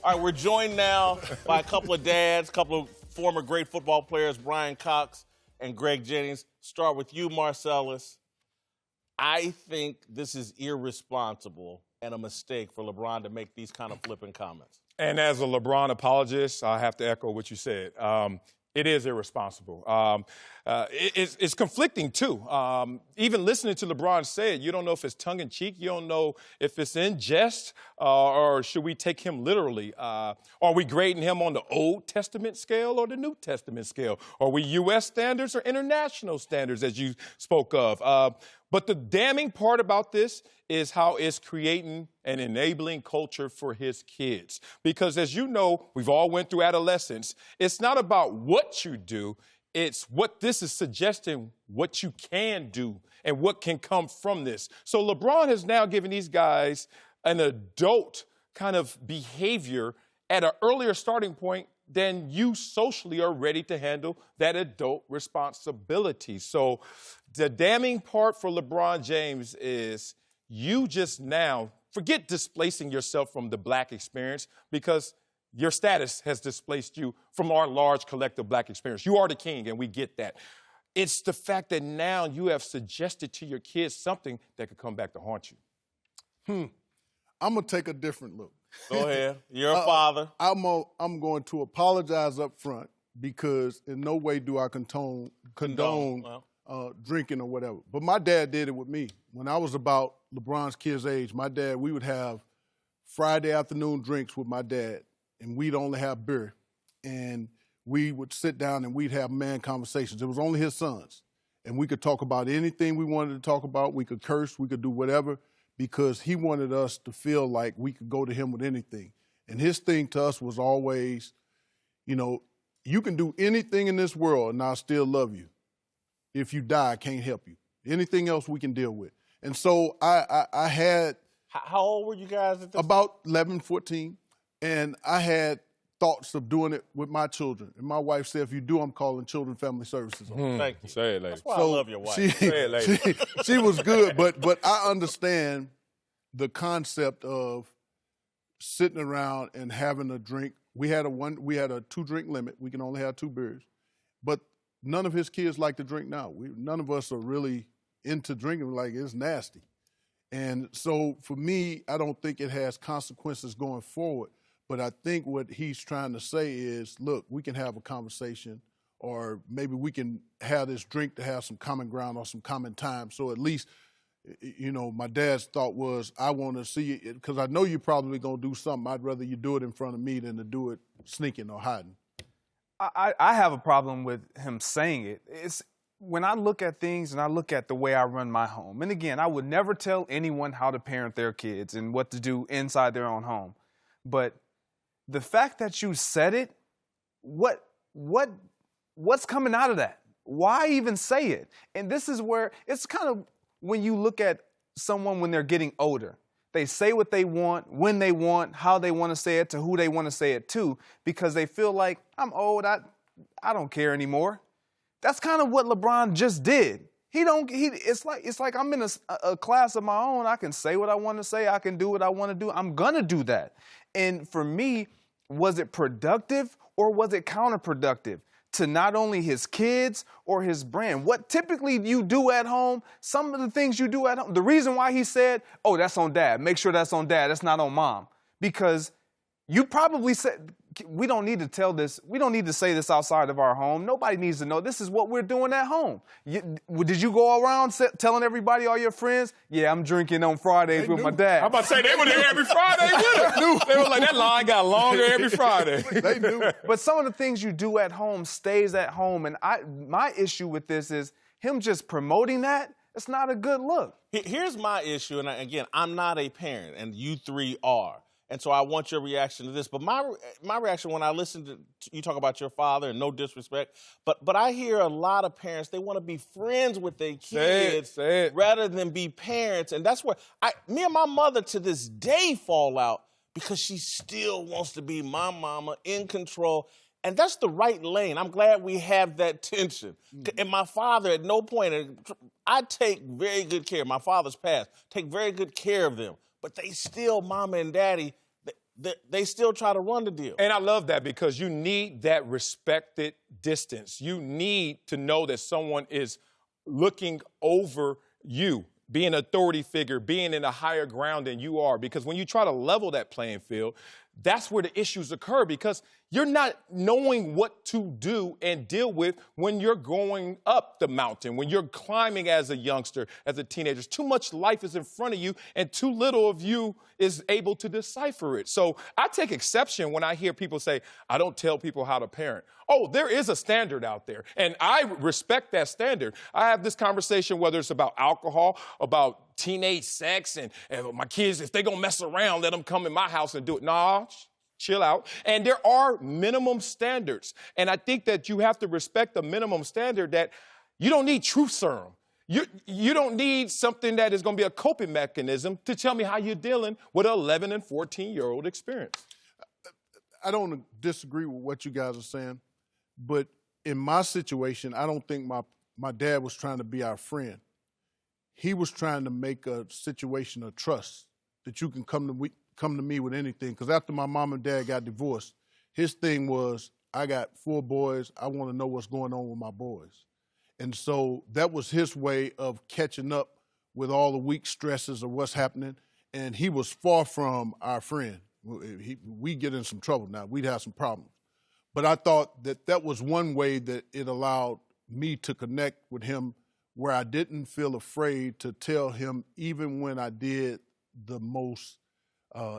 All right, we're joined now by a couple of dads, a couple of former great football players, Brian Cox and Greg Jennings. Start with you, Marcellus. I think this is irresponsible and a mistake for LeBron to make these kind of flippant comments. And as a LeBron apologist, I have to echo what you said. It is irresponsible. It's conflicting, too. Even listening to LeBron say it, you don't know if it's tongue-in-cheek. You don't know if it's in jest, or should we take him literally? Are we grading him on the Old Testament scale or the New Testament scale? Are we U.S. standards or international standards, as you spoke of? But the damning part about this is how it's creating an enabling culture for his kids. Because as you know, we've all went through adolescence. It's not about what you do. It's what this is suggesting, what you can do and what can come from this. So LeBron has now given these guys an adult kind of behavior at an earlier starting point than you socially are ready to handle that adult responsibility. So the damning part for LeBron James is you just now forget displacing yourself from the black experience, because your status has displaced you from our large collective black experience. You are the king, and we get that. It's the fact that now you have suggested to your kids something that could come back to haunt you. I'm going to take a different look. Go ahead. You're a father. I'm going to apologize up front, because in no way do I condone drinking or whatever. But my dad did it with me. When I was about LeBron's kid's age, my dad, we would have Friday afternoon drinks with my dad, and we'd only have beer. And we would sit down and we'd have man conversations. It was only his sons. And we could talk about anything we wanted to talk about. We could curse, we could do whatever, because he wanted us to feel like we could go to him with anything. And his thing to us was always, you know, you can do anything in this world and I'll still love you. If you die, I can't help you. Anything else we can deal with. And so I had... How old were you guys at this? About 11, 14. And I had thoughts of doing it with my children. And my wife said, if you do, I'm calling Children Family Services on. Thank you. Say it, lady. That's why I love your wife. Say it, lady. She was good, but I understand the concept of sitting around and having a drink. We had a 2-drink limit. We can only have 2 beers. But none of his kids like to drink now. None of us are really into drinking. Like, it's nasty. And so for me, I don't think it has consequences going forward. But I think what he's trying to say is, look, we can have a conversation, or maybe we can have this drink to have some common ground or some common time. So at least, you know, my dad's thought was, I want to see it, because I know you're probably going to do something. I'd rather you do it in front of me than to do it sneaking or hiding. I have a problem with him saying it. It's when I look at things and I look at the way I run my home, and again, I would never tell anyone how to parent their kids and what to do inside their own home. But the fact that you said it, what's coming out of that? Why even say it? And this is where it's kind of when you look at someone when they're getting older. They say what they want, when they want, how they want to say it, to who they want to say it to, because they feel like, I'm old, I don't care anymore. That's kind of what LeBron just did. It's like I'm in a class of my own. I can say what I want to say. I can do what I want to do. I'm going to do that. And for me, was it productive or was it counterproductive to not only his kids or his brand? What typically you do at home, some of the things you do at home, the reason why he said, oh, that's on dad. Make sure that's on dad. That's not on mom. Because you probably said, we don't need to tell this. We don't need to say this outside of our home. Nobody needs to know. This is what we're doing at home. Did you go around telling everybody, all your friends, yeah, I'm drinking on Fridays with my dad? I'm about to say, they were there every Friday with him. They were like, that line got longer every Friday. They knew. But some of the things you do at home stays at home. And my issue with this is him just promoting that. It's not a good look. Here's my issue, and again, I'm not a parent, and you three are. And so I want your reaction to this. But my reaction when I listen to you talk about your father, and no disrespect, but I hear a lot of parents, they want to be friends with their kids rather than be parents. And that's where me and my mother to this day fall out, because she still wants to be my mama, in control. And that's the right lane. I'm glad we have that tension. And my father, at no point, I take very good care. My father's passed. Take very good care of them. But they still, mama and daddy, they still try to run the deal. And I love that because you need that respected distance. You need to know that someone is looking over you, being an authority figure, being in a higher ground than you are. Because when you try to level that playing field, that's where the issues occur because you're not knowing what to do and deal with when you're going up the mountain, when you're climbing as a youngster, as a teenager. Too much life is in front of you and too little of you is able to decipher it. So I take exception when I hear people say, I don't tell people how to parent. Oh, there is a standard out there, and I respect that standard. I have this conversation, whether it's about alcohol, about teenage sex, and my kids, if they're going to mess around, let them come in my house and do it. Nah, chill out. And there are minimum standards, and I think that you have to respect the minimum standard that you don't need truth serum. You don't need something that is going to be a coping mechanism to tell me how you're dealing with an 11 and 14-year-old experience. I don't disagree with what you guys are saying, but in my situation, I don't think my dad was trying to be our friend. He was trying to make a situation of trust that you can come to me with anything. Because after my mom and dad got divorced, his thing was, I got 4 boys. I want to know what's going on with my boys. And so that was his way of catching up with all the weak stresses of what's happening. And he was far from our friend. We get in some trouble now. We'd have some problems. But I thought that was one way that it allowed me to connect with him where I didn't feel afraid to tell him even when I did the most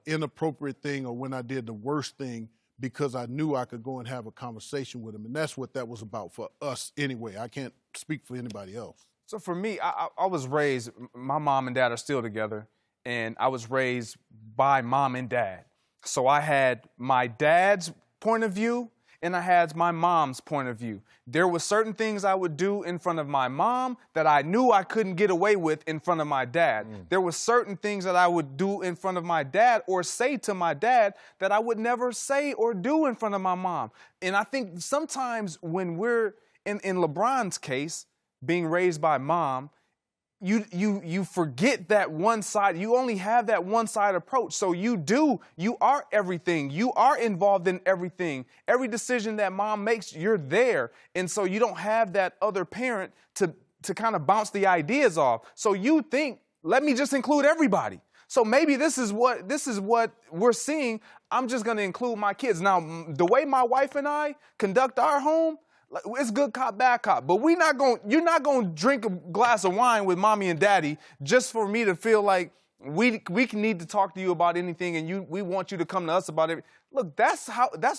inappropriate thing or when I did the worst thing, because I knew I could go and have a conversation with him. And that's what that was about for us anyway. I can't speak for anybody else. So for me, I was raised, my mom and dad are still together, and I was raised by mom and dad. So I had my dad's point of view, and I had my mom's point of view. There were certain things I would do in front of my mom that I knew I couldn't get away with in front of my dad. There were certain things that I would do in front of my dad or say to my dad that I would never say or do in front of my mom. And I think sometimes when we're, in LeBron's case, being raised by mom, you forget that one side. You only have that one side approach. So you are everything. You are involved in everything. Every decision that mom makes, you're there. And so you don't have that other parent to kind of bounce the ideas off. So you think, let me just include everybody. So maybe this is what we're seeing. I'm just going to include my kids. Now, the way my wife and I conduct our home, it's good cop, bad cop. But you're not going to drink a glass of wine with mommy and daddy just for me to feel like we can need to talk to you about anything and we want you to come to us about it. Look, that's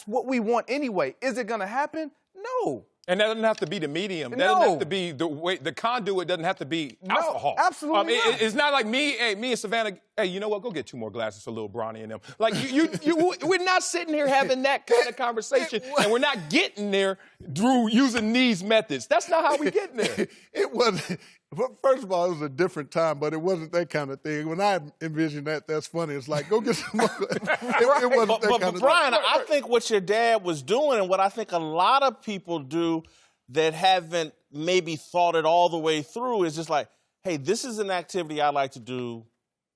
what we want anyway. Is it going to happen? No. And that doesn't have to be the medium. That No. doesn't have to be the conduit doesn't have to be alcohol. Absolutely not. It's not like me and Savannah, hey, you know what? Go get 2 more glasses for little Bronny and them. Like, we're not sitting here having that kind of conversation, and we're not getting there through using these methods. That's not how we get there. It wasn't. First of all, it was a different time, but it wasn't that kind of thing. When I envisioned that, that's funny. It's like, go get some more. It wasn't that kind of Brian, thing. I think what your dad was doing and what I think a lot of people do that haven't maybe thought it all the way through is just like, hey, this is an activity I like to do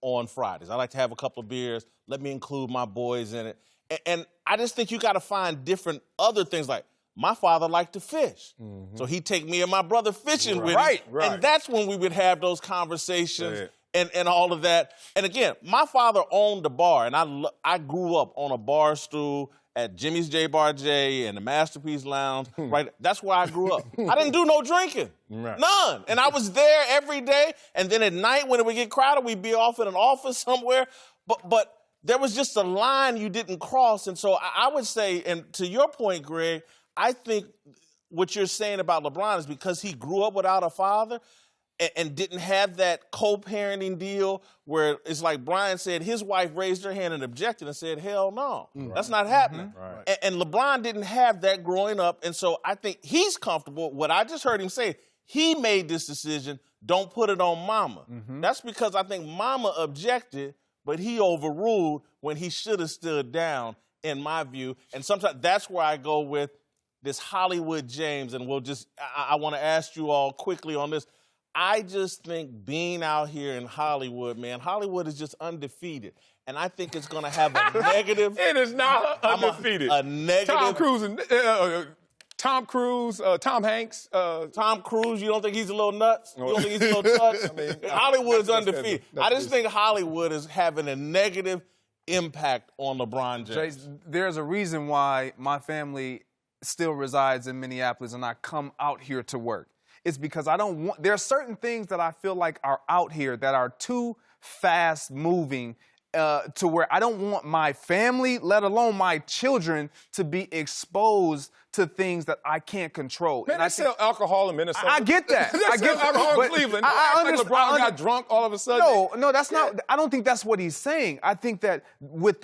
on Fridays. I like to have a couple of beers. Let me include my boys in it. And I just think you got to find different other things like, my father liked to fish. So he'd take me and my brother fishing with him. Right. And that's when we would have those conversations and all of that. And again, my father owned a bar, and I grew up on a bar stool at Jimmy's J Bar J and the Masterpiece Lounge. Right, that's where I grew up. I didn't do no drinking, none. And I was there every day. And then at night when it would get crowded, we'd be off in an office somewhere. But there was just a line you didn't cross. And so I would say, and to your point, Greg, I think what you're saying about LeBron is because he grew up without a father and didn't have that co-parenting deal where it's like Brian said, his wife raised her hand and objected and said, hell no, that's not happening. And LeBron didn't have that growing up. And so I think he's comfortable. What I just heard him say, he made this decision, don't put it on mama. That's because I think mama objected, but he overruled when he should have stood down, in my view. And sometimes that's where I go with this Hollywood James, and I want to ask you all quickly on this. I just think being out here in Hollywood, man, Hollywood is just undefeated. and I think it's going to have a negative. It is not undefeated. A negative. Tom Cruise, Tom Hanks. Tom Cruise, you don't think he's a little nuts? You don't think he's a little touch? Hollywood's undefeated. I just think Hollywood is having a negative impact on LeBron James. There's a reason why my family still resides in Minneapolis and I come out here to work. It's because I don't want, there are certain things that I feel like are out here that are too fast moving to where I don't want my family, let alone my children, to be exposed to things that I can't control. Man, I sell alcohol in Minnesota. I get that. I get alcohol in Cleveland. I understand. Like LeBron got drunk all of a sudden. No, that's not. I don't think that's what he's saying. I think that with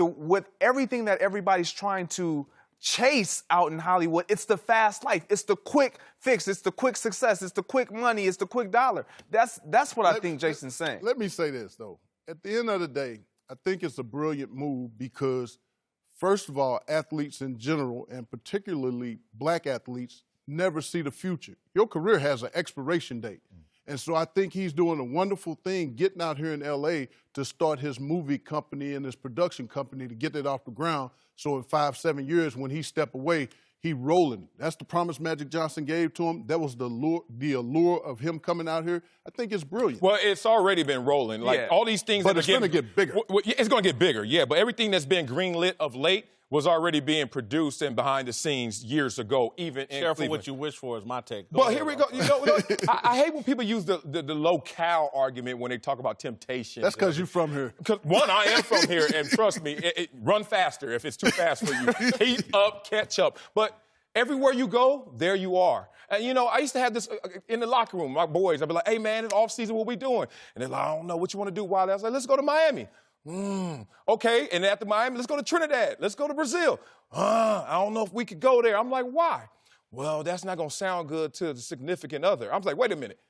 everything that everybody's trying to chase out in Hollywood, it's the fast life. It's the quick fix. It's the quick success. It's the quick money. It's the quick dollar. That's what I think Jason's saying. Let me say this, though. At the end of the day, I think it's a brilliant move because, first of all, athletes in general, and particularly black athletes, never see the future. Your career has an expiration date. And so I think he's doing a wonderful thing getting out here in L.A. to start his movie company and his production company to get it off the ground. So in 5-7 years, when he step away, he rolling. That's the promise Magic Johnson gave to him. That was the allure of him coming out here. I think it's brilliant. Well, it's already been rolling. Like all these things but it's going to get bigger. It's going to get bigger, yeah. But everything that's been greenlit of late was already being produced and behind the scenes years ago, even in Careful Cleveland. what you wish for is my take. But here we go. I hate when people use the locale argument when they talk about temptation. That's because you're from here. One, I am from here, and trust me, run faster if it's too fast for you. Keep up, catch up. But everywhere you go, there you are. And, I used to have this in the locker room, my boys. I'd be like, hey, man, it's off season, what we doing? And they're like, I don't know, what you want to do, Wiley? I was like, let's go to Miami. Okay, and after Miami, let's go to Trinidad. Let's go to Brazil. I don't know if we could go there. I'm like, why? Well, that's not going to sound good to the significant other. I was like, wait a minute.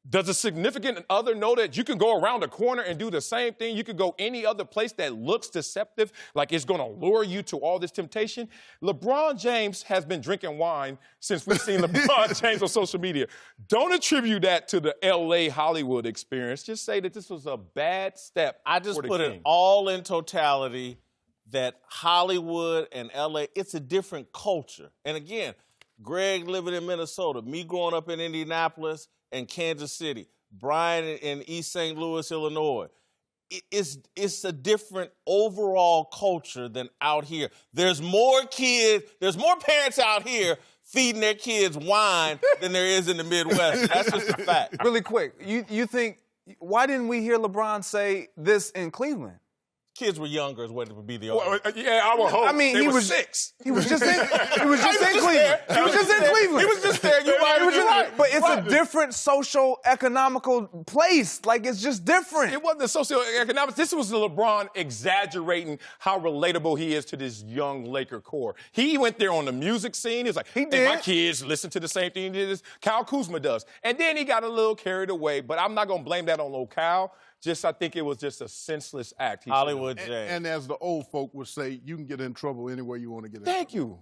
Does a significant other know that you can go around the corner and do the same thing? You could go any other place that looks deceptive, like it's going to lure you to all this temptation? LeBron James has been drinking wine since we've seen LeBron James on social media. Don't attribute that to the L.A. Hollywood experience. Just say that this was a bad step. I just put it all in totality that Hollywood and L.A., it's a different culture. And again, Greg living in Minnesota, me growing up in Indianapolis and Kansas City, Brian in East St. Louis, Illinois. It's a different overall culture than out here. There's more parents out here feeding their kids wine than there is in the Midwest. That's just a fact. Really quick, you think, why didn't we hear LeBron say this in Cleveland? Kids were younger is what it would be the order. Yeah, I would hope. I mean, he was 6. He was just in Cleveland. He was just in Cleveland. He was just there. You're right. But it's a different social economical place. Like, it's just different. It wasn't the socioeconomics. This was LeBron exaggerating how relatable he is to this young Laker core. He went there on the music scene. He was like, hey, my kids listen to the same thing that Kyle Kuzma does. And then he got a little carried away. But I'm not going to blame that on locale. I think it was just a senseless act. Hollywood James. And as the old folk would say, you can get in trouble anywhere you want to get in. Thank you.